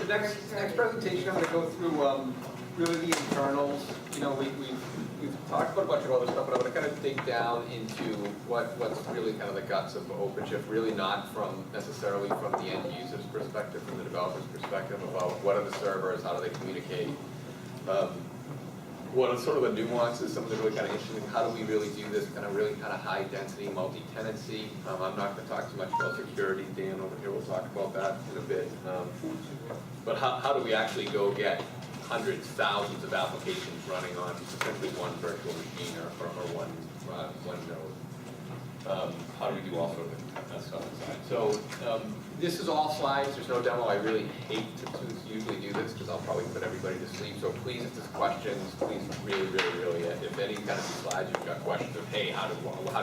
the next presentation, I'm going to go through really the internals. You know, we've talked about a bunch of other stuff, but I'm going to kind of dig down into what's really kind of the guts of OpenShift, really not necessarily from the end user's perspective, from the developer's perspective, about what are the servers, how do they communicate, what are sort of the nuances, some of the really kind of interesting, how do we really do this really kind of high density multi-tenancy. I'm not going to talk too much about security. Dan over here will talk about that in a bit. But how do we actually go get hundreds, thousands of applications running on essentially one virtual machine or one node? How do we do all sorts of stuff inside? So this is all slides. There's no demo. I really hate to usually do this because I'll probably put everybody to sleep. So please, if there's questions, please really, if any kind of slides you've got questions of, hey, how does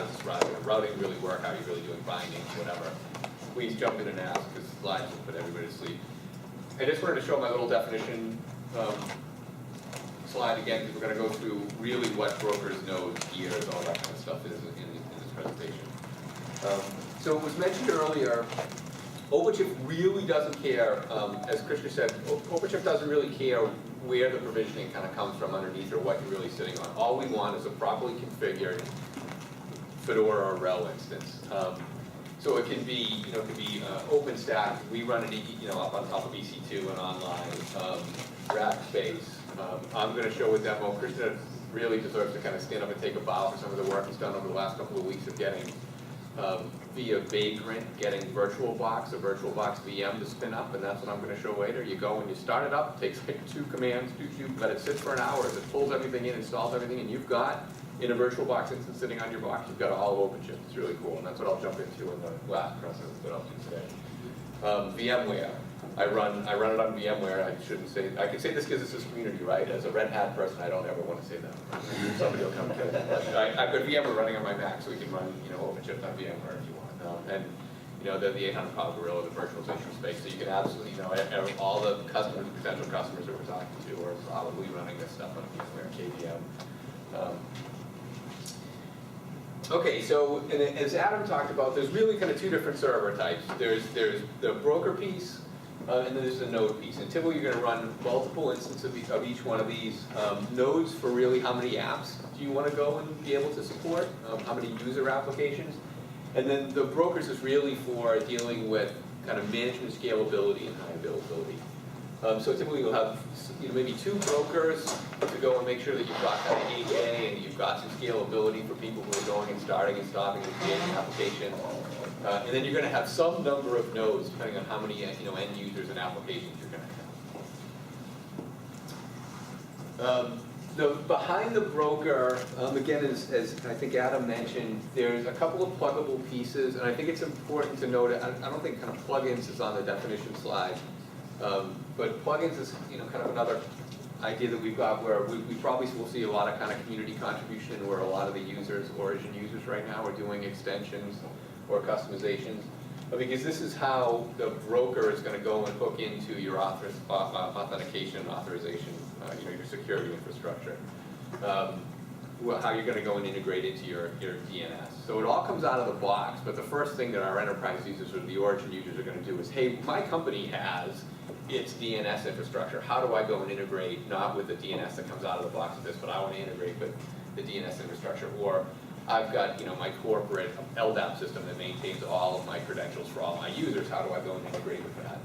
this routing really work? How are you really doing bindings, whatever? Please jump in and ask, because slides will put everybody to sleep. I just wanted to show my little definition slide again, because we're going to go through really what brokers, nodes, gears, all that kind of stuff is in this presentation. So it was mentioned earlier, OpenShift really doesn't care, as Krishna said, OpenShift doesn't really care where the provisioning kind of comes from underneath or what you're really sitting on. All we want is a properly configured Fedora or RHEL instance. So it can be, OpenStack. We run it, up on top of EC2 and online. Rackspace. I'm going to show a demo. Krishna really deserves to kind of stand up and take a bow for some of the work he's done over the last couple of weeks of getting via Vagrant, getting VirtualBox, a VirtualBox VM to spin up, and that's what I'm going to show later. You go and you start it up, it takes like 2 commands, let it sit for an hour, it pulls everything in, installs everything, and you've got, in a VirtualBox instance sitting on your box, you've got all of OpenShift. It's really cool, and that's what I'll jump into in the last process that I'll do today. VMware. I run it on VMware. I shouldn't say, I can say this because it's this community, right? As a Red Hat person, I don't ever want to say that. Somebody will come kill me. I've got VMware running on my Mac, so we can run, OpenShift on VMware if you want. And they're the 800-pound gorilla, the virtualization space. So you can absolutely, all the customers, potential customers that we're talking to are probably running this stuff on VMware, KVM. Okay, so as Adam talked about, there's really kind of 2 different server types. There's the broker piece, and then there's the node piece. And typically you're going to run multiple instances of each one of these. Nodes for really how many apps do you want to go and be able to support, how many user applications. And then the brokers is really for dealing with kind of management scalability and high availability. So typically you'll have maybe 2 brokers to go and make sure that you've got kind of AJ and you've got some scalability for people who are going and starting and stopping and creating applications. And then you're going to have some number of nodes depending on how many end users and applications you're going to have. Behind the broker, again, as I think Adam mentioned, there's a couple of pluggable pieces, and I think it's important to note, I don't think kind of plugins is on the definition slide, but plugins is kind of another idea that we've got where we probably will see a lot of kind of community contribution where a lot of the users, Origin users right now, are doing extensions or customizations, because this is how the broker is going to go and hook into your authentication and authorization, your security infrastructure. How you're going to go and integrate into your DNS. So it all comes out of the box, but the first thing that our enterprise users or the Origin users are going to do is, hey, my company has its DNS infrastructure. How do I go and integrate, not with the DNS that comes out of the box with this, but I want to integrate with the DNS infrastructure. Or I've got my corporate LDAP system that maintains all of my credentials for all my users. How do I go and integrate with that?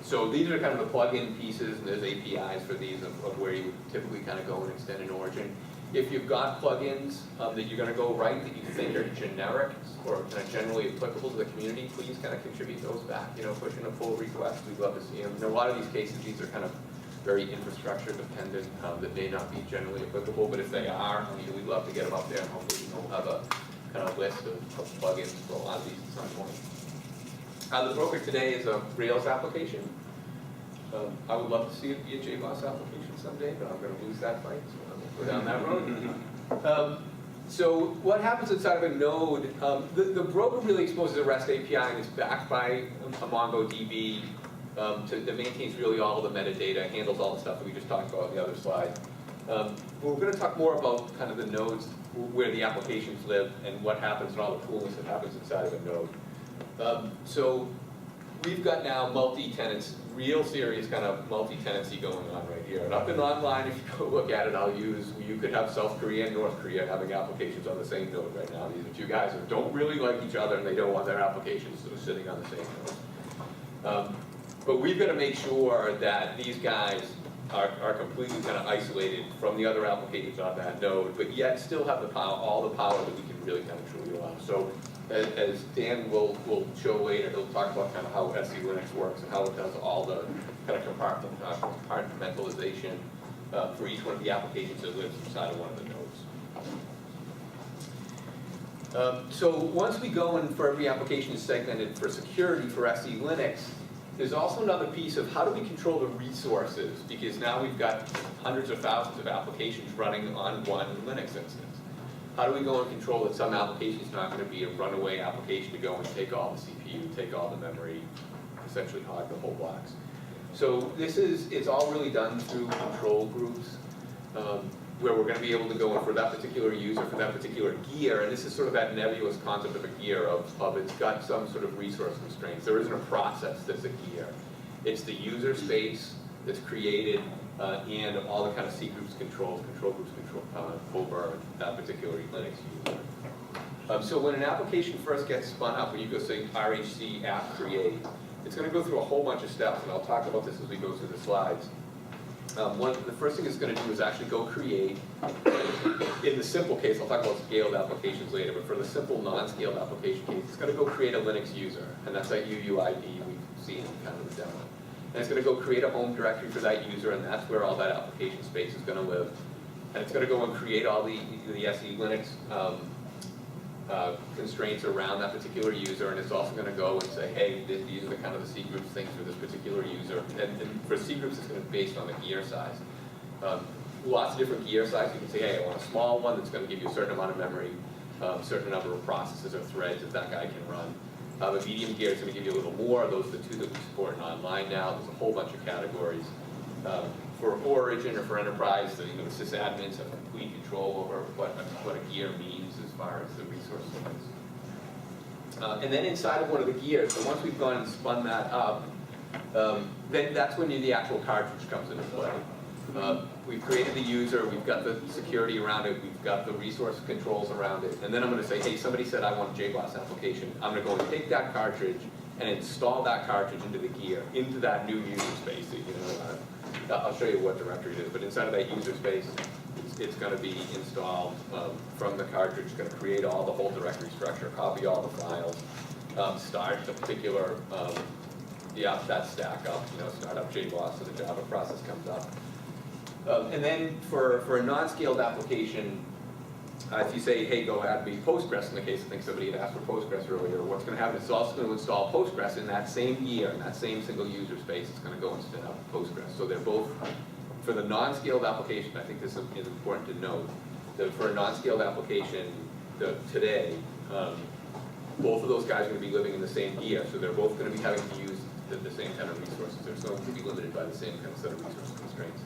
So these are kind of the plug-in pieces, and there's APIs for these of where you would typically kind of go and extend an Origin. If you've got plugins that you're going to go write that you think are generic or kind of generally applicable to the community, please kind of contribute those back. Push in a pull request. We'd love to see them. In a lot of these cases, these are kind of very infrastructure dependent that may not be generally applicable, but if they are, we'd love to get them up there, and hopefully we'll have a kind of list of plugins for a lot of these at some point. The broker today is a Rails application. I would love to see it be a JBoss application someday, but I'm going to lose that fight, so I won't go down that road. So what happens inside of a node, the broker really exposes a REST API and is backed by a MongoDB that maintains really all of the metadata, handles all the stuff that we just talked about on the other slide. We're going to talk more about kind of the nodes, where the applications live, and what happens and all the coolness that happens inside of a node. So we've got now multi-tenants, real serious kind of multi-tenancy going on right here. And up and online, if you go look at it, you could have South Korea and North Korea having applications on the same node right now. These are two guys who don't really like each other and they don't want their applications sort of sitting on the same node. But we've got to make sure that these guys are completely kind of isolated from the other applications on that node, but yet still have the power, all the power that we can really kind of truly allow. So as Dan will show later, he'll talk about kind of how SE Linux works and how it does all the kind of compartmentalization for each one of the applications that lives inside of one of the nodes. So once we go in for every application segmented for security for SE Linux, there's also another piece of how do we control the resources, because now we've got hundreds of thousands of applications running on one Linux instance. How do we go and control that some application is not going to be a runaway application to go and take all the CPU, take all the memory, essentially hog the whole box? So it's all really done through control groups, where we're going to be able to go in for that particular user, for that particular gear, and this is sort of that nebulous concept of a gear of it's got some sort of resource constraints. There isn't a process that's a gear. It's the user space that's created and all the kind of C groups control groups over that particular Linux user. So when an application first gets spun up, when you go say RHC app create, it's going to go through a whole bunch of steps, and I'll talk about this as we go through the slides. The first thing it's going to do is actually go create, in the simple case, I'll talk about scaled applications later, but for the simple non-scaled application case, it's going to go create a Linux user, and that's that UUID we've seen in kind of the demo. And it's going to go create a home directory for that user, and that's where all that application space is going to live. And it's going to go and create all the SE Linux constraints around that particular user, and it's also going to go and say, hey, these are the kind of the C groups things for this particular user. And for C groups, it's going to be based on the gear size. Lots of different gear sizes. You can say, hey, I want a small one that's going to give you a certain amount of memory, a certain number of processes or threads that guy can run. A medium gear is going to give you a little more. Those are the two that we support in online now. There's a whole bunch of categories. For Origin or for Enterprise, the sysadmins have complete control over what a gear means as far as the resource limits. And then inside of one of the gears, so once we've gone and spun that up, then that's when the actual cartridge comes into play. We've created the user, we've got the security around it, we've got the resource controls around it, and then I'm going to say, hey, somebody said I want a JBoss application. I'm going to go and take that cartridge and install that cartridge into the gear, into that new user space. I'll show you what directory it is, but inside of that user space, it's going to be installed from the cartridge. It's going to create all the whole directory structure, copy all the files, start the particular, that stack up, start up JBoss so the Java process comes up. And then for a non-scaled application, if you say, hey, go add me Postgres, in the case I think somebody had asked for Postgres earlier, what's going to happen is it's also going to install Postgres in that same year, in that same single user space. It's going to go and spin up Postgres. So they're both, for the non-scaled application, I think this is important to note, that for a non-scaled application today, both of those guys are going to be living in the same gear, so they're both going to be having to use the same kind of resources. They're still going to be limited by the same kind of set of resource constraints.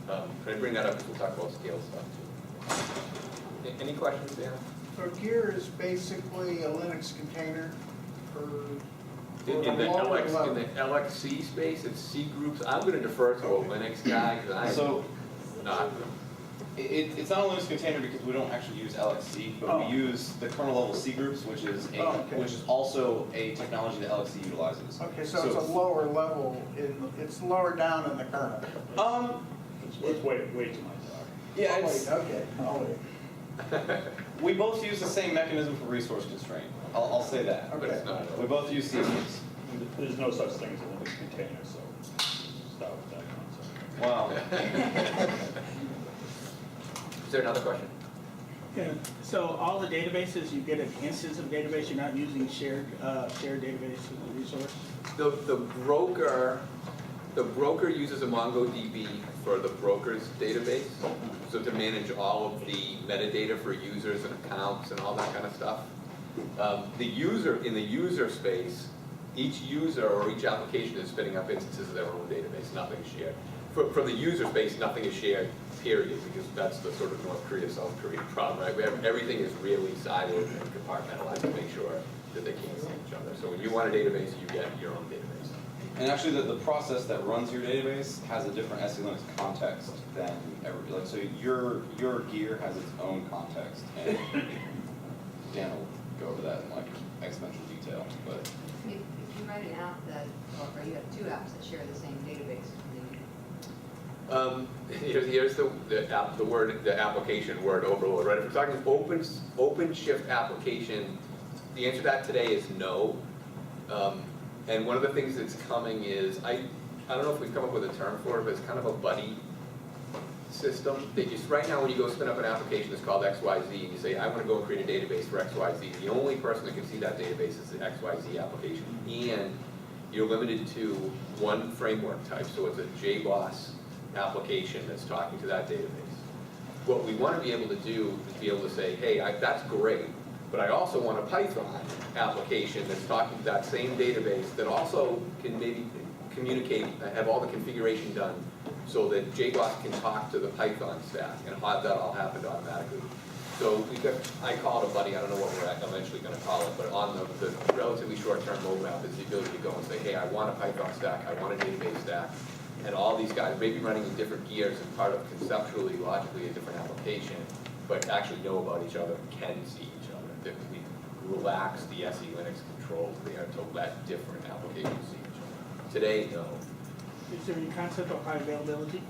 Can I bring that up because we'll talk about scale stuff too. Any questions, Dan? So gear is basically a Linux container for in the LXC space, it's C groups. I'm going to defer to a Linux guy because I'm not. It's not a Linux container because we don't actually use LXC, but we use the kernel level C groups, which is which is also a technology that LXC utilizes. Okay, so it's a lower level it's lower down in the kernel. It's way too much. Yeah, I'll wait. We both use the same mechanism for resource constraint. I'll say that. But it's not. We both use C groups. There's no such thing as a Linux container, so start with that concept. Wow. Is there another question? Okay. So all the databases, you get an instance of database. You're not using shared database resource. The broker uses a MongoDB for the broker's database, so to manage all of the metadata for users and accounts and all that kind of stuff. In the user space, each user or each application is spinning up instances of their own database. Nothing is shared. From the user space, nothing is shared, period, because that's the sort of North Korea, South Korea problem, right? Everything is really siloed and compartmentalized to make sure that they can't see each other. So when you want a database, you get your own database. And actually, the process that runs your database has a different SE Linux context than like, so your gear has its own context, and Dan will go over that in like exponential detail, but. If you write an app that, or you have two apps that share the same database, Here's the application word overload, right? If we're talking OpenShift application, the answer to that today is no. And one of the things that's coming is, I don't know if we've come up with a term for it, but it's kind of a buddy system. That just right now when you go spin up an application that's called XYZ, and you say, I want to go and create a database for XYZ, the only person that can see that database is the XYZ application. And you're limited to one framework type, so it's a JBoss application that's talking to that database. What we want to be able to do is be able to say, hey, that's great, but I also want a Python application that's talking to that same database that also can maybe communicate, have all the configuration done so that JBoss can talk to the Python stack and have that all happen automatically. So we've got, I call it a buddy, I don't know what we're eventually going to call it, but on the relatively short-term roadmap is the ability to go and say, hey, I want a Python stack, I want a database stack, and all these guys may be running in different gears and part of conceptually, logically a different application, but actually know about each other, can see each other. That we relax the SE Linux controls there to let different applications see each other. Today, no. Is there any concept of high availability?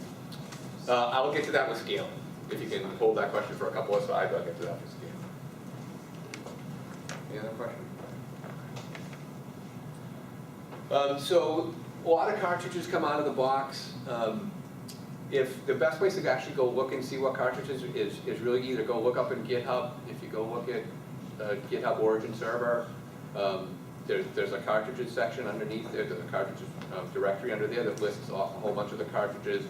I'll get to that with scaling. If you can hold that question for a couple of slides, I'll get to that with scaling. Any other questions? So a lot of cartridges come out of the box. If the best place to actually go look and see what cartridges is really either go look up in GitHub. If you go look at GitHub Origin server, there's a cartridges section underneath there. There's a cartridges directory under there that lists off a whole bunch of the cartridges.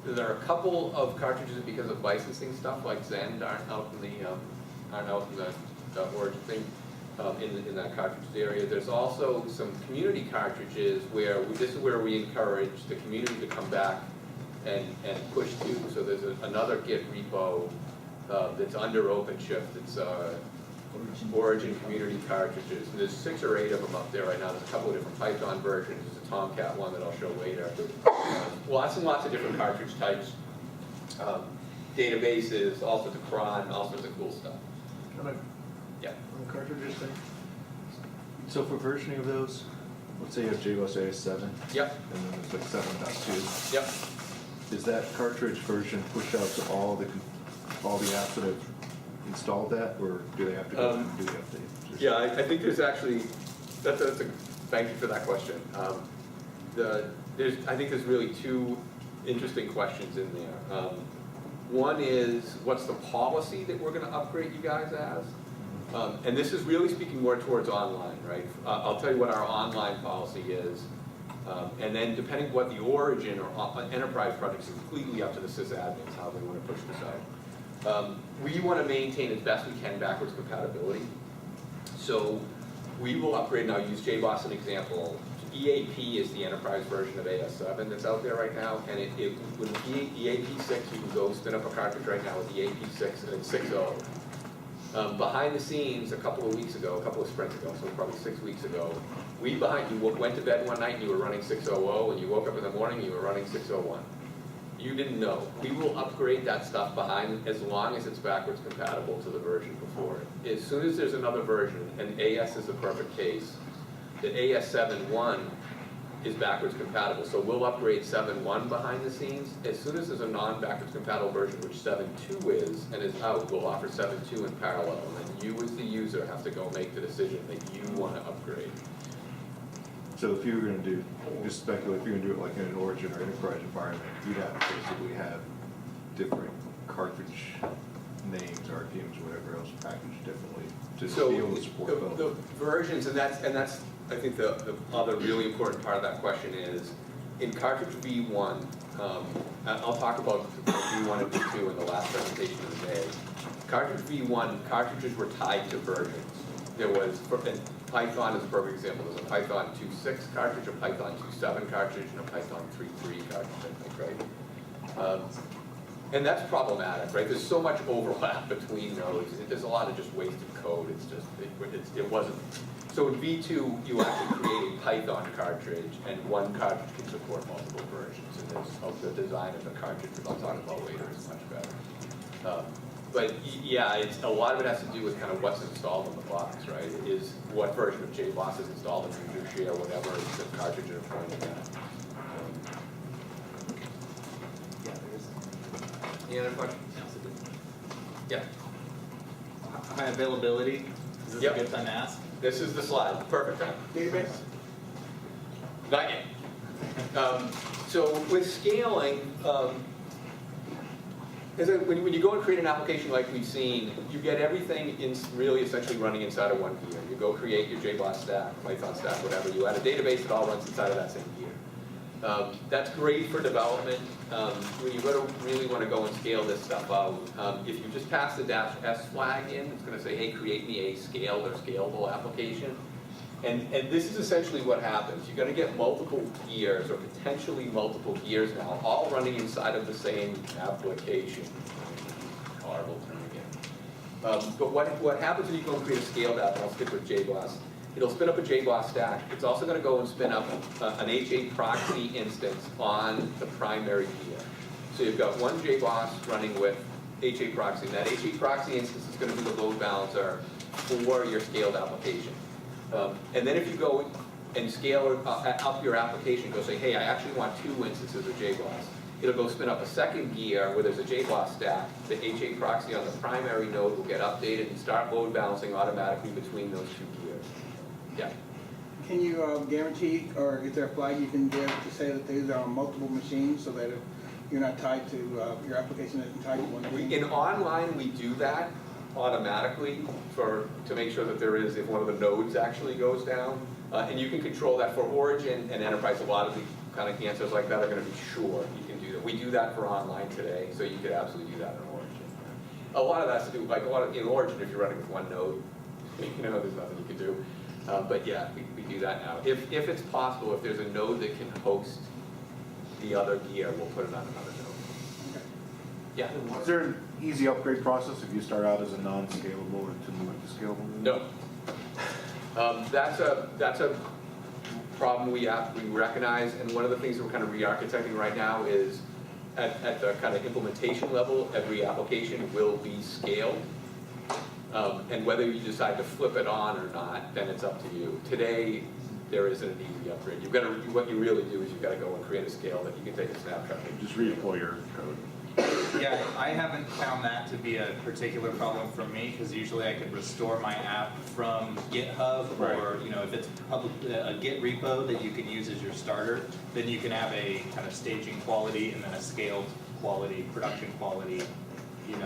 There are a couple of cartridges because of licensing stuff, like Zend aren't out in the Origin thing. In that cartridges area. There's also some community cartridges where this is where we encourage the community to come back and push to. So there's another Git repo that's under OpenShift. It's Origin community cartridges. And there's 6 or 8 of them up there right now. There's a couple of different Python versions. There's a Tomcat one that I'll show later. Lots and lots of different cartridge types, databases, all sorts of cron, all sorts of cool stuff. Yeah. On the cartridges thing. So for versioning of those, let's say you have JBoss AS7. Yep. And then there's like 7.2. Yep. Is that cartridge version pushed out to all the apps that have installed that, or do they have to go and do the update? Yeah, I think there's actually, thank you for that question. I think there's really 2 interesting questions in there. One is, what's the policy that we're going to upgrade you guys as? And this is really speaking more towards online, right? I'll tell you what our online policy is, and then depending what the Origin or enterprise project is completely up to the sysadmins how they want to push this out. We want to maintain as best we can backwards compatibility. So we will upgrade, and I'll use JBoss as an example. EAP is the enterprise version of AS7 that's out there right now, and with EAP6 you can go spin up a cartridge right now with EAP6 and it's 6.0. Behind the scenes, a couple of sprints ago, so probably 6 weeks ago, you went to bed one night and you were running 6.0, and you woke up in the morning and you were running 6.01. You didn't know. We will upgrade that stuff behind as long as it's backwards compatible to the version before it. As soon as there's another version, and AS is the perfect case, that AS 7.1 is backwards compatible. So we'll upgrade 7.1 behind the scenes. As soon as there's a non-backwards compatible version, which 7.2 is, and is out, we'll offer 7.2 in parallel. And then you as the user have to go make the decision that you want to upgrade. So if you were going to do, just speculate, if you're going to do it like in an Origin or enterprise environment, you'd have to basically have different cartridge names, RPMs, whatever else packaged differently to be able to support both. The versions, and that's I think the other really important part of that question is, in cartridge V1, I'll talk about V1 and V2 in the last presentation of the day. Cartridge V1, cartridges were tied to versions. There was, and Python is a perfect example. There's a Python 2.6 cartridge, a Python 2.7 cartridge, and a Python 3.3 cartridge, I think, right? And that's problematic, right? There's so much overlap between those. There's a lot of just wasted code. It's just, it wasn't. So in V2, you actually create a Python cartridge, and one cartridge can support multiple versions. And the design of the cartridge, which I'll talk about later, is much better. But yeah, a lot of it has to do with kind of what's installed in the box, right? It is what version of JBoss is installed, and you do share whatever the cartridge are pointing at. Any other questions? Yeah. High availability, is this Yep. a good time to ask? This is the slide. Perfect time. Database? Not yet. So with scaling, when you go and create an application like we've seen, you get everything really essentially running inside of one gear. You go create your JBoss stack, Python stack, whatever. You add a database, it all runs inside of that same gear. That's great for development. When you really want to go and scale this stuff out, if you just pass the -s flag in, it's going to say, hey, create me a scaled or scalable application. And this is essentially what happens. You're going to get multiple gears, or potentially multiple gears now, all running inside of the same application. Horrible term again. But what happens when you go and create a scaled app, and I'll stick with JBoss, it'll spin up a JBoss stack. It's also going to go and spin up an HA proxy instance on the primary gear. So you've got one JBoss running with HA proxy. And that HA proxy instance is going to be the load balancer for your scaled application. And then if you go and scale up your application, go say, hey, I actually want 2 instances of JBoss. It'll go spin up a second gear where there's a JBoss stack. The HA proxy on the primary node will get updated and start load balancing automatically between those 2 gears. Yeah. Can you guarantee, or is there a flag you can give to say that these are on multiple machines so that if you're not tied to, your application isn't tied to one machine? In online, we do that automatically to make sure that there is, if one of the nodes actually goes down. And you can control that for Origin and Enterprise. A lot of the kind of answers like that are going to be sure you can do that. We do that for online today, so you could absolutely do that in Origin. A lot of that has to do, like in Origin, if you're running with one node, there's nothing you can do. But yeah, we do that now. If it's possible, if there's a node that can host the other gear, we'll put it on another node. Okay. Yeah. Is there an easy upgrade process if you start out as a non-scalable and to move to scalable? No. That's a problem we recognize, and one of the things that we're kind of re-architecting right now is at the kind of implementation level, every application will be scaled. And whether you decide to flip it on or not, then it's up to you. Today, there isn't an easy upgrade. What you really do is you've got to go and create a scale that you can take a snapshot of. Just redeploy your code. Yeah, I haven't found that to be a particular problem for me, because usually I could restore my app from GitHub, or if it's a Git repo that you can use as your starter, then you can have a kind of staging quality and then a scaled quality, production quality,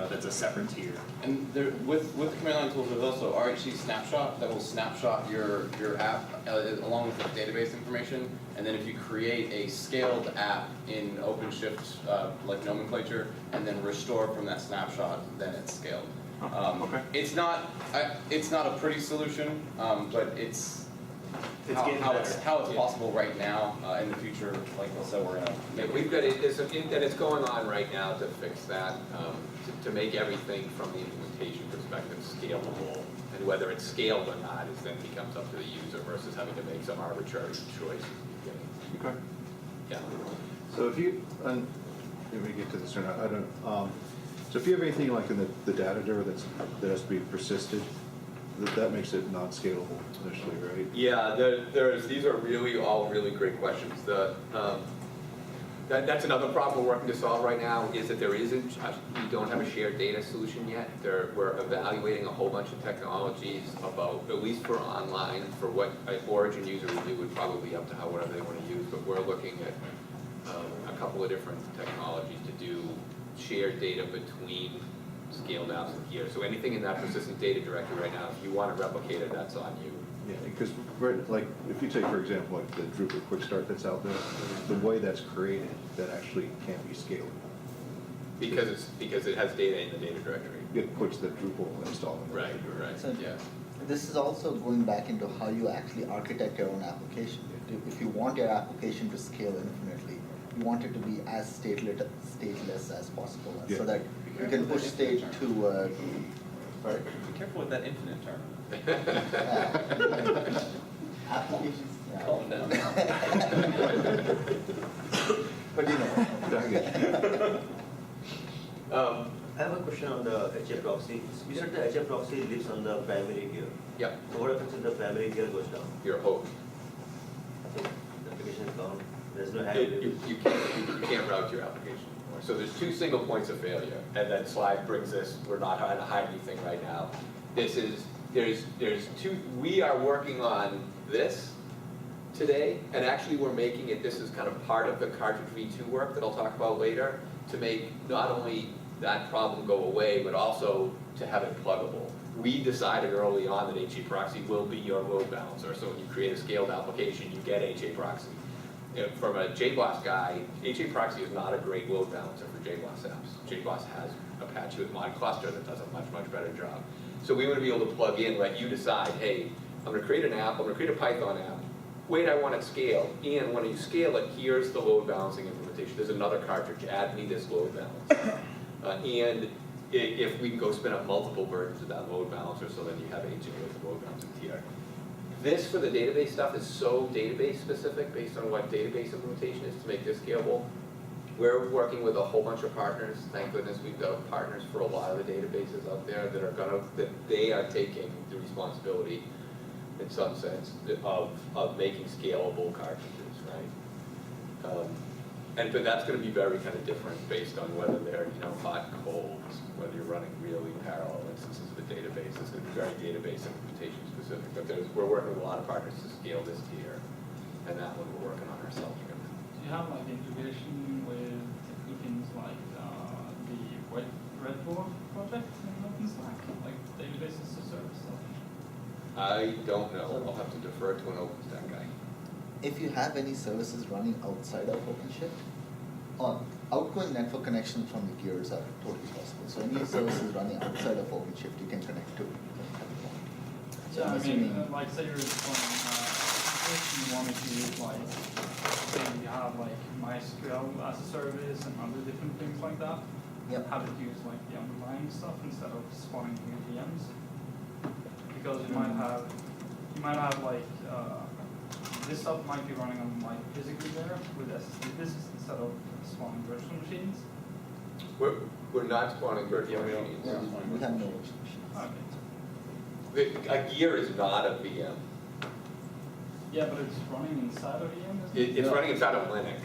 that's a separate tier. And there, with the command line tools, there's also RHC snapshot that will snapshot your app along with the database information. And then if you create a scaled app in OpenShift like nomenclature and then restore from that snapshot, then it's scaled. Okay. It's not a pretty solution, but it's how it's possible right now. In the future, like I said, we're gonna make We've got it's going on right now to fix that, to make everything from the implementation perspective scalable. And whether it's scaled or not then becomes up to the user versus having to make some arbitrary choice. Okay. Yeah. So if you, let me get to this or not, I don't know. So if you have anything like in the data drawer that has to be persisted, that makes it non-scalable initially, right? Yeah, these are all really great questions. That's another problem we're working to solve right now, is that we don't have a shared data solution yet. We're evaluating a whole bunch of technologies about, at least for online, for what an Origin user would do would probably be up to whatever they want to use, but we're looking at a couple of different technologies to do shared data between scaled apps and gear. So anything in that persistent data directory right now, if you want to replicate it, that's on you. Yeah, because like if you take for example like the Drupal quick start that's out there, the way that's created, that actually can't be scalable. Because it has data in the data directory. It puts the Drupal install in the Right. So Yeah. this is also going back into how you actually architect your own application. If you want your application to scale infinitely, you want it to be as stateless as possible, Yeah. so that you can push state to, sorry? Be careful with that infinite term. Applications. Yeah. Calm down. But you know. I have a question on the HA proxy. You said the HA proxy lives on the primary gear. Yep, So what happens if the primary gear goes down? your host. So the application is gone. There's no You handle. can't route your application anymore. So there's two single points of failure, and that slide brings this, we're not trying to hide anything right now. There's two, we are working on this today, and actually we're making it, this is kind of part of the Cartridge V2 work that I'll talk about later, to make not only that problem go away, but also to have it pluggable. We decided early on that HA proxy will be your load balancer, so when you create a scaled application, you get HA proxy. From a JBoss guy, HA proxy is not a great load balancer for JBoss apps. JBoss has Apache with mod cluster that does a much, much better job. So we want to be able to plug in, let you decide, hey, I'm going to create an app, I'm going to create a Python app. Wait, I want it scaled. And when you scale it, here's the load balancing implementation. There's another cartridge, add me this load balancer. And if we can go spin up multiple versions of that load balancer, so then you have HA with the load balancer tier. This for the database stuff is so database specific based on what database implementation is to make this scalable. We're working with a whole bunch of partners. Thank goodness we've got partners for a lot of the databases out there that they are taking the responsibility in some sense of making scalable cartridges, right? But that's going to be very kind of different based on whether they're hot, cold, whether you're running really parallel instances of a database. It's going to be very database implementation specific. But we're working with a lot of partners to scale this tier, and that one we're working on ourselves right now. Do you have like integration with typical things like the Red Board project in OpenStack, like database as a service? I don't know. I'll have to defer to an OpenStack guy. If you have any services running outside of OpenShift, outgoing network connections from the gears are totally possible. So any services running outside of OpenShift, you can connect to. So Yeah, I'm I assuming, mean, like say you're deploying application, you wanted to use like, say you have like MySQL as a service and other different things like that. Yep. Have it use like the underlying stuff instead of spawning new VMs. Because you might have like, this stuff might be running on like physically there with SSD disks instead of spawning virtual machines. We're not spawning virtual Yeah, machines. yeah, we have no virtual machines. Okay. A gear is not a VM. Yeah, but it's running inside of VM, isn't it? It's running inside of Linux.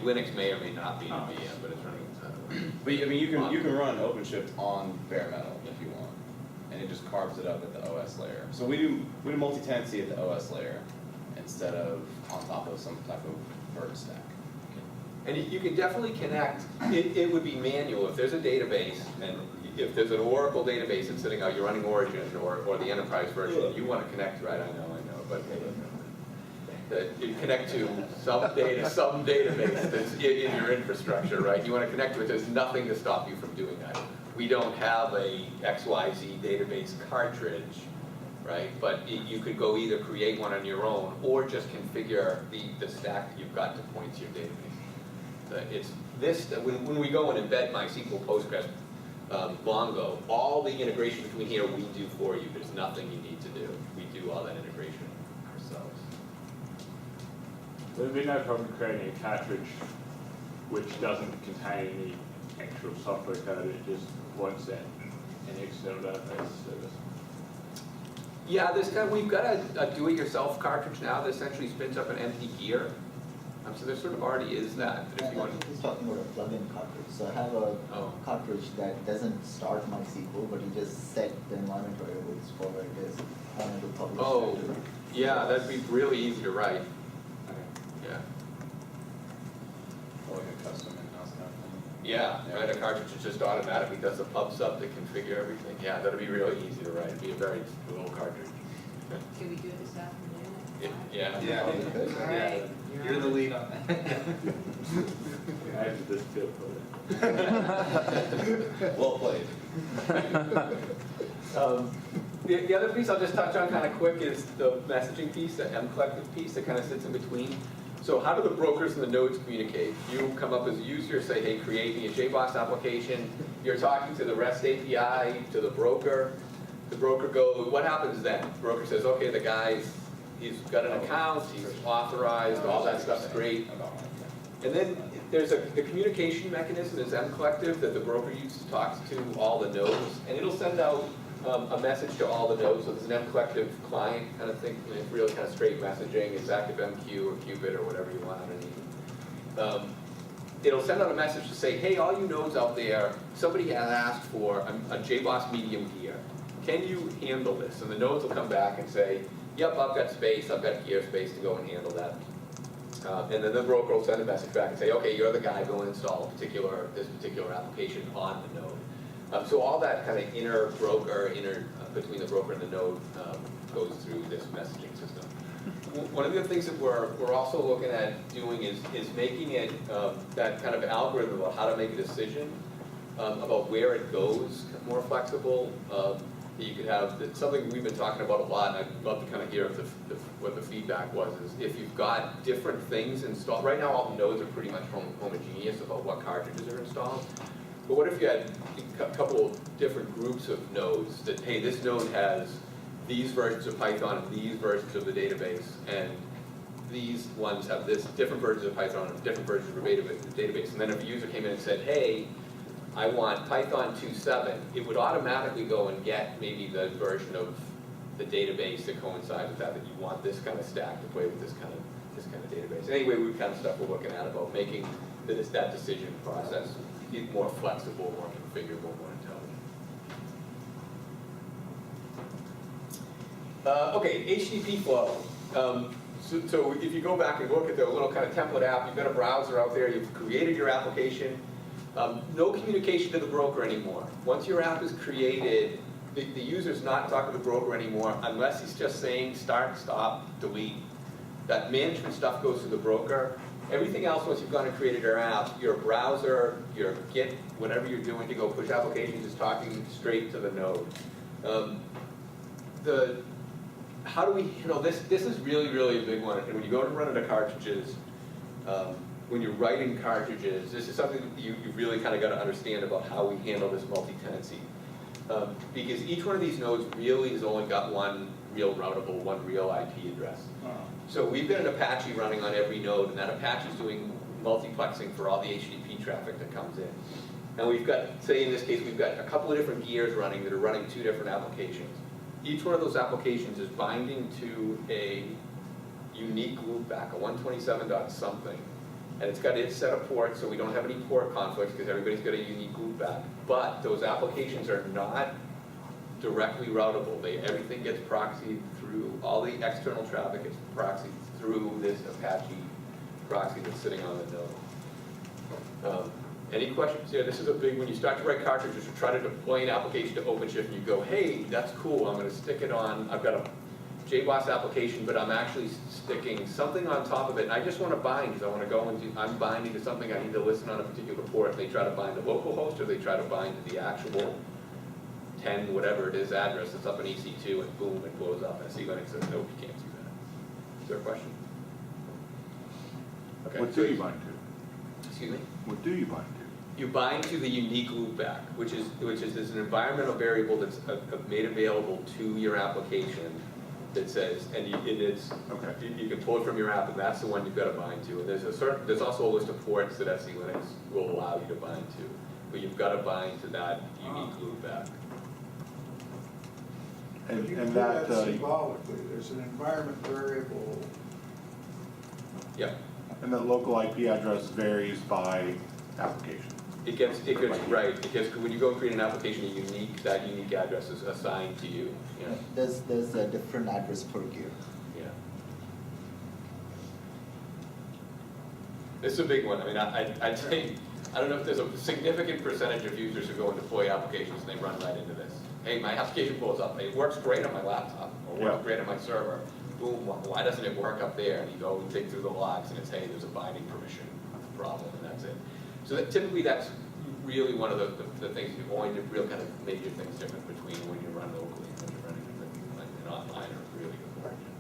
Linux may or may not be a VM, but it's running inside of Linux. But I mean, you can run OpenShift on bare metal if you want, and it just carves it up at the OS layer. So we do multi-tenancy at the OS layer instead of on top of some type of vert stack. And you can definitely connect, it would be manual, if there's a database, and if there's an Oracle database that's sitting out, you're running Origin or the enterprise version, you want to connect, right, I know, but that you connect to some database that's in your infrastructure, right? You want to connect to it, there's nothing to stop you from doing that. We don't have a XYZ database cartridge, right? But you could go either create one on your own or just configure the stack that you've got to point to your database. It's this, when we go and embed MySQL, Postgres, Mongo, all the integration between here we do for you. There's nothing you need to do. We do all that integration ourselves. There'd be no problem creating a cartridge which doesn't contain any actual software code, it just points at an external database service. Yeah, we've got a do-it-yourself cartridge now that essentially spins up an empty gear. So there sort of already is that. But if you I want, think he's talking about a plug-in cartridge. So I have a cartridge that doesn't start MySQL, but you just set the environment variables for where it is. And it will publish that to yeah, that'd be really easy to write. Yeah. Or like a custom in-house kind of thing. Yeah, right, a cartridge that just automatically does the pub sub to configure everything. Yeah, that'd be really easy to write. It'd be a very little cartridge. Can we do it this afternoon? Yeah. Yeah. All right. You're the lead on that. I have to just feel for it. Well played. The other piece I'll just touch on kind of quick is the messaging piece, the M collective piece that kind of sits in between. So how do the brokers and the nodes communicate? You come up as a user, say, hey, create me a JBoss application. You're talking to the REST API, to the broker. The broker goes, what happens then? The broker says, okay, the guy's, he's got an account, he's authorized, all that stuff's great. And then there's the communication mechanism is mCollective that the broker uses to talk to all the nodes, and it'll send out a message to all the nodes. So there's an mCollective client kind of thing, and it's really kind of straight messaging. It's ActiveMQ or Qubit or whatever you want underneath. It'll send out a message to say, hey, all you nodes out there, somebody has asked for a JBoss medium gear. Can you handle this? And the nodes will come back and say, yep, I've got space, I've got gear space to go and handle that. And then the broker will send a message back and say, okay, you're the guy, go and install this particular application on the node. So all that kind of inner broker, between the broker and the node goes through this messaging system. One of the things that we're also looking at doing is making it, that kind of algorithm about how to make a decision about where it goes more flexible. You could have, it's something we've been talking about a lot, and I'd love to kind of hear what the feedback was, is if you've got different things installed. Right now all the nodes are pretty much homogeneous about what cartridges are installed. But what if you had a couple of different groups of nodes that, hey, this node has these versions of Python and these versions of the database, and these ones have this different versions of Python and different versions of the database. And then if a user came in and said, hey, I want Python 2.7, it would automatically go and get maybe the version of the database that coincides with that you want this kind of stack to play with this kind of database. Anyway, we kind of stuff we're looking at about making that decision process more flexible, more configurable, more intelligent. Okay, HTTP flow. So if you go back and look at the little kind of template app, you've got a browser out there, you've created your application. No communication to the broker anymore. Once your app is created, the user's not talking to the broker anymore unless he's just saying start, stop, delete. That management stuff goes to the broker. Everything else, once you've gone and created your app, your browser, your Git, whatever you're doing to go push applications is talking straight to the node. How do we handle this? This is really, really a big one. And when you go to run into cartridges, when you're writing cartridges, this is something that you really kind of got to understand about how we handle this multi-tenancy. Because each one of these nodes really has only got one real routable, one real IP address. So we've got an Apache running on every node, and that Apache is doing multiplexing for all the HTTP traffic that comes in. And we've got, say in this case, we've got a couple of different gears running that are running two different applications. Each one of those applications is binding to a unique loopback, a 127 dot something. And it's got its set of ports, so we don't have any port conflicts because everybody's got a unique loopback. But those applications are not directly routable. Everything gets proxied through, all the external traffic gets proxied through this Apache proxy that's sitting on the node. Any questions? Yeah, this is a big, when you start to write cartridges, you try to deploy an application to OpenShift and you go, hey, that's cool, I'm going to stick it on, I've got a JBoss application, but I'm actually sticking something on top of it, and I just want to bind, because I want to go and I'm binding to something, I need to listen on a particular port. They try to bind to localhost, or they try to bind to the actual 10, whatever it is, address that's up in EC2, and boom, it blows up. And C-Linux says, nope, you can't do that. Is there a question? Okay. What do you bind to? Excuse me? What do you bind to? You bind to the unique loopback, which is an environmental variable that's made available to your application that says, and it's, Okay. you can pull it from your app, and that's the one you've got to bind to. And there's also a list of ports that SC-Linux will allow you to bind to, but you've got to bind to that unique loopback. And You can do that, that symbolically, there's an environment variable. Yep. and that local IP address varies by application. It gets right. It gets, when you go create an application, that unique address is assigned to you. Yeah. There's a different address per gear. Yeah. This is a big one. I mean, I'd say, I don't know if there's a significant percentage of users who go and deploy applications and they run right into this. Hey, my application pulls up. It works great on my laptop, or works great on my server. Boom, why doesn't it work up there? And you go and dig through the logs and it's, hey, there's a binding permission problem, and that's it. So typically that's really one of the things, one of the real kind of major things different between when you run locally and when you're running an online or really good version.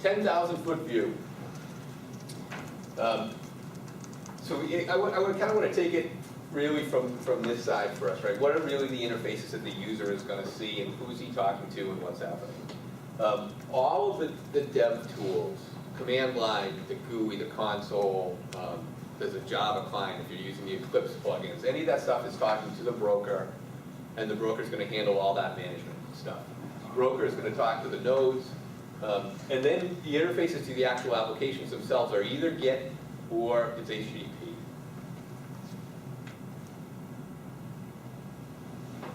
10,000-foot view. So I would kind of want to take it really from this side for us, right? What are really the interfaces that the user is going to see, and who's he talking to, and what's happening? All of the dev tools, command line, the GUI, the console, there's a Java client if you're using the Eclipse plugins. Any of that stuff is talking to the broker, and the broker is going to handle all that management stuff. The broker is going to talk to the nodes, and then the interfaces to the actual applications themselves are either Git or it's HTTP.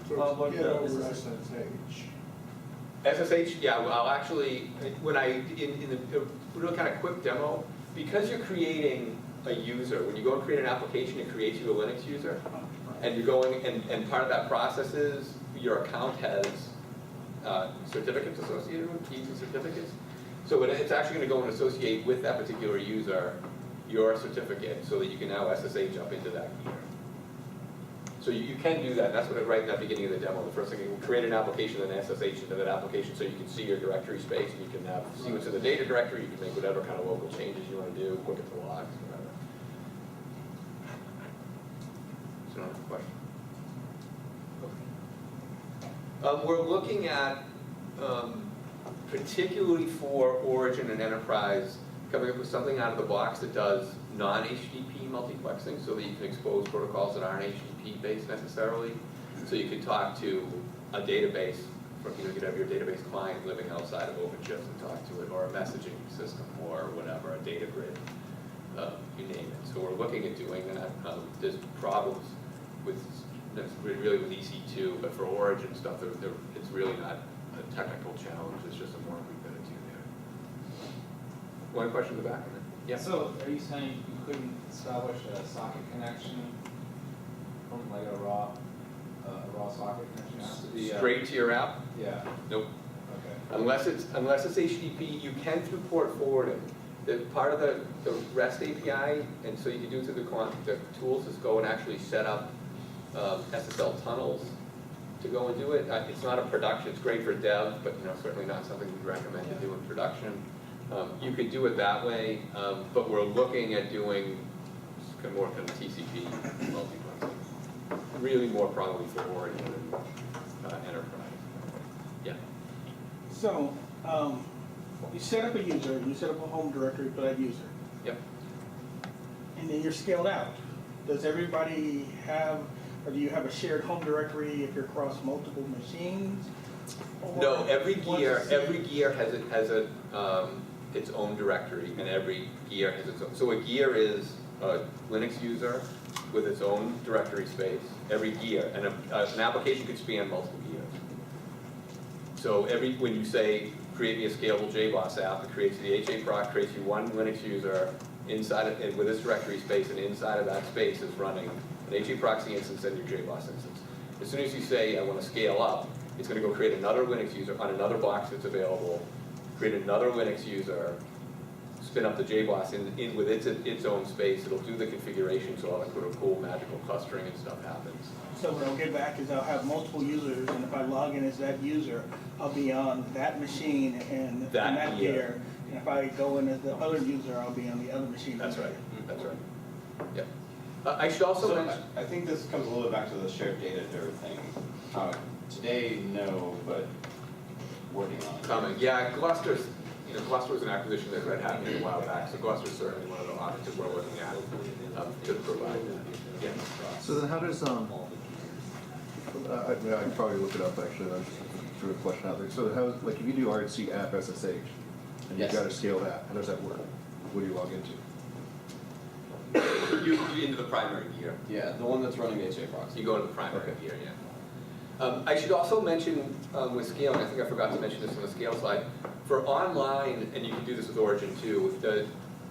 So How about get the over SSH? SSH. SSH, yeah, well, I'll actually, when in the real kind of quick demo, because you're creating a user, when you go and create an application, it creates you a Linux user, and you're going, and part of that process is your account has certificates associated with, keys and certificates. So it's actually going to go and associate with that particular user your certificate so that you can now SSH up into that gear. So you can do that. That's what right in that beginning of the demo. The first thing, you create an application and SSH into that application so you can see your directory space and you can now see what's in the data directory. You can make whatever kind of local changes you want to do, look at the logs, whatever. So another question. We're looking at, particularly for Origin and Enterprise, coming up with something out of the box that does non-HTTP multiplexing so that you can expose protocols that aren't HTTP based necessarily. So you can talk to a database, you could have your database client living outside of OpenShift and talk to it, or a messaging system, or whatever, a data grid, you name it. So we're looking at doing that. There's problems with, really with EC2, but for Origin stuff, it's really not a technical challenge, it's just some work we've got to do there. One question in the back? Yeah. So are you saying you couldn't establish a socket connection from like a raw socket connection? It has to be Straight to your app? Yeah. Nope. Okay. Unless it's HTTP, you can through port forwarding. The part of the REST API, and so you can do it through the tools, is go and actually set up SSL tunnels to go and do it. It's not a production, it's great for dev, but certainly not something we'd recommend to do in production. You could do it that way, but we're looking at doing more kind of TCP multiplexing. Really more probably for Origin and Enterprise. Yeah. So, you set up a user, you set up a home directory for that user, Yep. and then you're scaled out. Does everybody have, or do you have a shared home directory if you're across multiple machines? Or No, every what's gear the has its own directory, and every gear has its own. So a gear is a Linux user with its own directory space. Every gear, and an application could span multiple gears. So when you say create me a scalable JBoss app, it creates the HA proc, creates you one Linux user inside of it with its directory space, and inside of that space is running an HA proxy instance and your JBoss instance. As soon as you say I want to scale up, it's going to go create another Linux user on another box that's available, create another Linux user, spin up the JBoss in with its own space. It'll do the configuration, so all that sort of cool magical clustering and stuff happens. So what I'll get back is I'll have multiple users, and if I log in as that user, I'll be on that machine and that gear. And if I go in as the other user, I'll be on the other machine. That's right. That's right. Yep. I should also mention. I think this comes a little bit back to the shared data to everything. Today, no, but working on it. Coming. Yeah, Gluster's Gluster was an acquisition that Red Hat made a while back, so Gluster's certainly one of the options we're looking at to provide that. Yeah. So then how does, I'd probably look it up actually, I just threw a question out there. So how, like if you do RC app SSH, and you've got a scaled app, how does that work? What do you log into? You into the primary gear. Yeah, the one that's running HA proxy. You go to the primary gear, yeah. I should also mention with scaling, I think I forgot to mention this on the scale slide, for online, and you can do this with Origin too,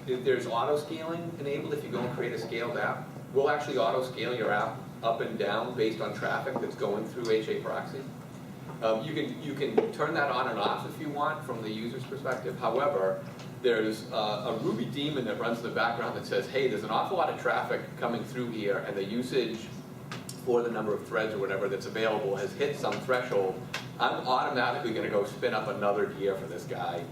there's auto scaling enabled if you go and create a scaled app. We'll actually auto scale your app up and down based on traffic that's going through HA proxy. You can turn that on and off if you want from the user's perspective. However, there's a Ruby daemon that runs in the background that says, hey, there's an awful lot of traffic coming through here, and the usage for the number of threads or whatever that's available has hit some threshold. I'm automatically going to go spin up another gear for this guy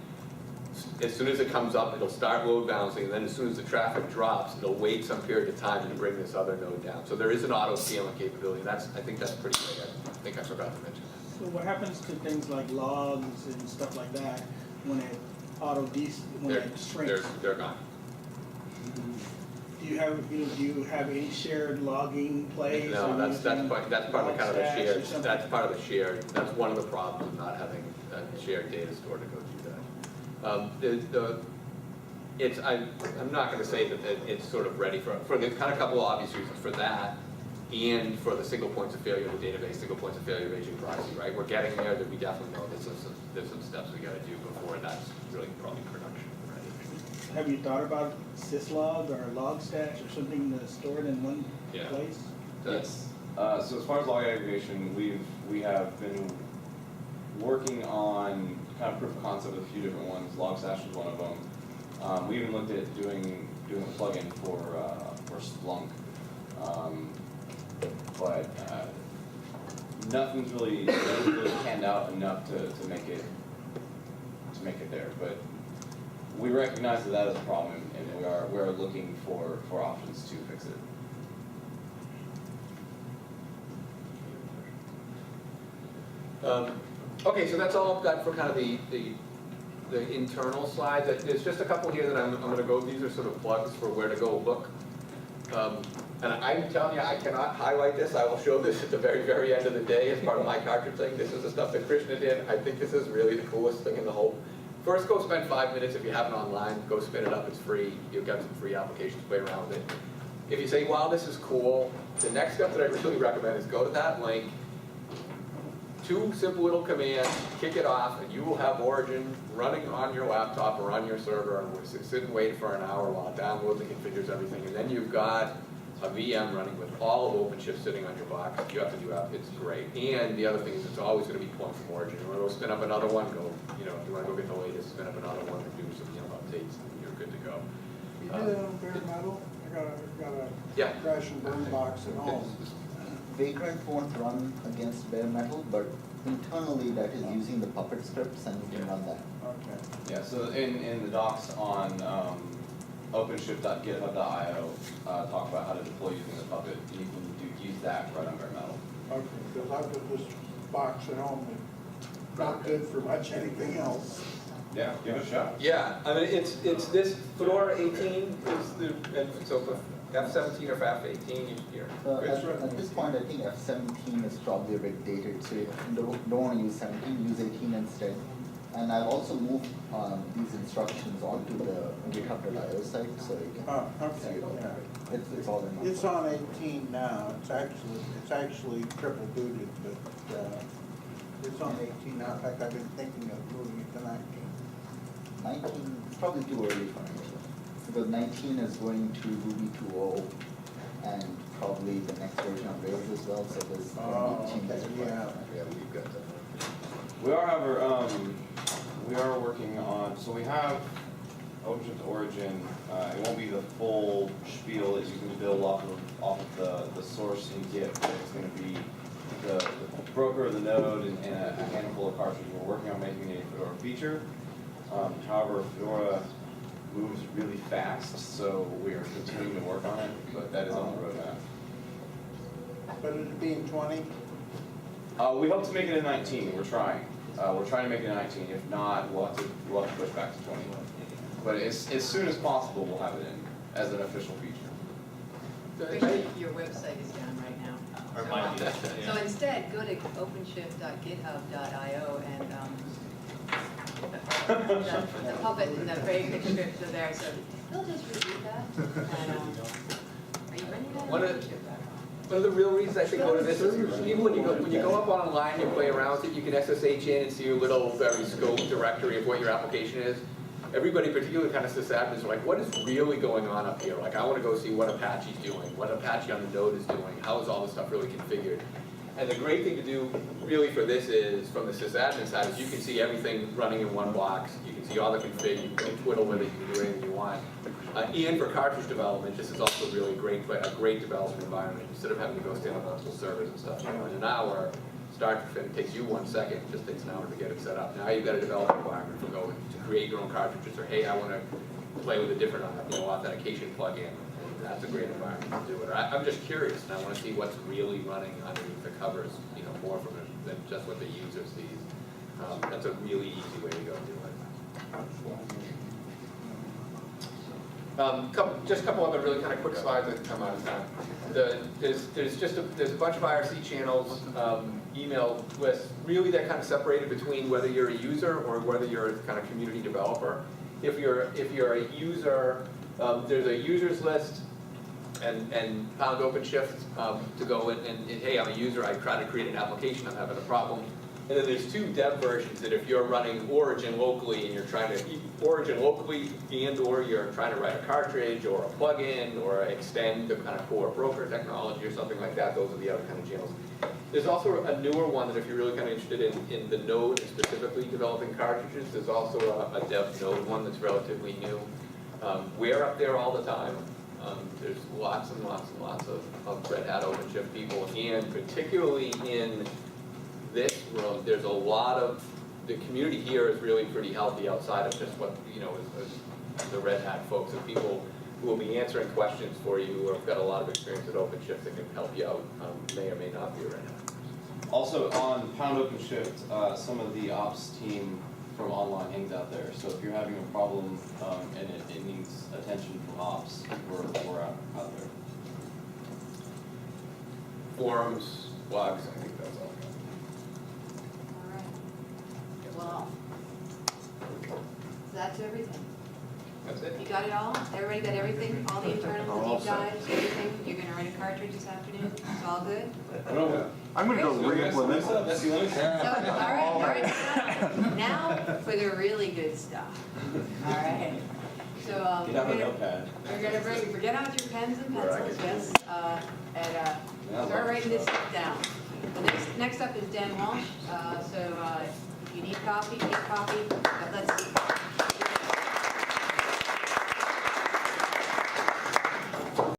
as soon as it comes up, it'll start load balancing, and then as soon as the traffic drops, it'll wait some period of time to bring this other node down. So there is an auto scaling capability, and I think that's pretty great. I think I forgot to mention that. So what happens to things like logs and stuff like that when it when it shrinks? They're gone. Do you have any shared logging plays? No, or that's using part of the log kind of the stacks or shared, something? that's part of the shared, that's one of the problems of not having a shared data store to go do that. I'm not gonna say that it's sort of ready for the kind of couple of obvious reasons for that, and for the single points of failure of the database, single points of failure of aging privacy, right? We're getting there, that we definitely know there's some steps we gotta do before that's really probably production ready. Have you thought about syslog or log stacks or something that's stored in one Yeah. place? Yes. So as far as log aggregation, we have been working on kind of proof of concept with a few different ones. Logstash is one of them. We even looked at doing a plugin for Splunk, but nothing's really panned out enough to make it there. But we recognize that is a problem, and we are looking for options to fix it. Okay, so that's all I've got for kind of the internal slides. There's just a couple here that I'm gonna go, these are sort of plugs for where to go look. And I'm telling you, I cannot highlight this. I will show this at the very, very end of the day as part of my Cartridge thing. This is the stuff that Krishna did. I think this is really the coolest thing in the whole. First, go spend 5 minutes if you have it online. Go spin it up, it's free. You've got some free applications, play around with it. If you say, wow, this is cool, the next step that I really recommend is go to that link, 2 simple little commands, kick it off, and you will have Origin running on your laptop or on your server, and sit and wait for an hour while it downloads and configures everything, and then you've got a VM running with all of OpenShift sitting on your box. You have to do that, it's great. And the other thing is it's always going to be pulling from Origin. You want to go spin up another one, go, if you want to go get the latest, spin up another one and do some updates, and you're good to go. You do that on bare metal? I got a Yeah. crash and burn box at home. Vagrant won't run against bare metal, but internally that is using the Puppet scripts and you can run that. Okay. Yeah, so in the docs on OpenShift.github.io talk about how to deploy using the Puppet. You can use that right on bare metal. Okay, because I've got this box at home and not good for much anything else. Yeah, give it a shot. Yeah, I mean, it's this Fedora 18, so for F17 or for F18, you're. At this point, I think F17 is probably a bit dated, so if you don't want to use 17, use 18 instead. And I've also moved these instructions onto the GitHub.io site, so you can see it all there. It's all in one. It's on 18 now. It's actually triple booted, but it's on 18 now. In fact, I've been thinking of moving it to 19. 19 is probably too early for me, because 19 is going to Ruby 2.0 and probably the next version of Rails as well, so there's going to be changes. Yeah, we've got that. We are, however, we are working on, so we have OpenShift Origin. It won't be the full spiel that you can build off of the source in Git, but it's going to be the broker, the node, and a handful of cartridges. We're working on making a Fedora feature. However, Fedora moves really fast, so we are continuing to work on it, but that is on the roadmap. But it'd be in 20? We hope to make it in 19. We're trying. We're trying to make it in 19. If not, we'll have to push back to 20. But as soon as possible, we'll have it in as an official feature. Krishna, your website is down right now. Or might be, yeah. So instead, go to openshift.github.io and the Puppet and the Vagrant scripts are there, so they'll just repeat that. And, are you running that? One of the real reasons I think go to this is even when you go up online and play around with it, you can SSH in and see your little very scoped directory of what your application is. Everybody, particularly kind of sysadmins, are like, what is really going on up here? Like, I want to go see what Apache's doing, what Apache on the node is doing, how is all this stuff really configured? And the great thing to do really for this is, from the sysadmin side, is you can see everything running in one box. You can see all the config, you can twiddle with it, you can do anything you want. And for cartridge development, this is also really a great development environment. Instead of having to go stand up multiple servers and stuff, in an hour, start to finish, it takes you 1 second, it just takes an hour to get it set up. Now you've got a development environment for going to create your own cartridges, or hey, I want to play with a different, authentication plugin. That's a great environment to do it. I'm just curious, and I want to see what's really running underneath the covers, more from it than just what the user sees. That's a really easy way to go do it. Just a couple other really kind of quick slides that come out of time. There's a bunch of IRC channels, email lists, really that kind of separated between whether you're a user or whether you're a kind of community developer. If you're a user, there's a users list and pound OpenShift to go in and hey, I'm a user, I try to create an application, I'm having a problem. And then there's 2 dev versions that if you're running Origin locally and you're trying to Origin locally or you're trying to write a cartridge or a plugin or extend the kind of core broker technology or something like that, those are the other kind of channels. There's also a newer one that if you're really kind of interested in the node and specifically developing cartridges, there's also a dev node one that's relatively new. We're up there all the time. There's lots and lots and lots of Red Hat OpenShift people, and particularly in this room, there's a lot of, the community here is really pretty healthy outside of just what, is the Red Hat folks, and people who will be answering questions for you or have got a lot of experience with OpenShift that can help you out, may or may not be a Red Hat. Also on Pound OpenShift, some of the ops team from online hangs out there. So if you're having a problem and it needs attention from ops, we're out there. Forums, blogs, I think that's all. All right. Well, that's everything. That's it. You got it all? Everybody got everything? All the internals, the deep dives, everything? You're gonna write a cartridge this afternoon? It's all good? I'm gonna go rate with it. That's the only thing. So, all right. Now for the really good stuff. All right. So, Get out a notepad. we're gonna get out your pens and pencils, yes, and start writing this stuff down. The next up is Dan Walsh. So if you need coffee, get coffee. But let's see.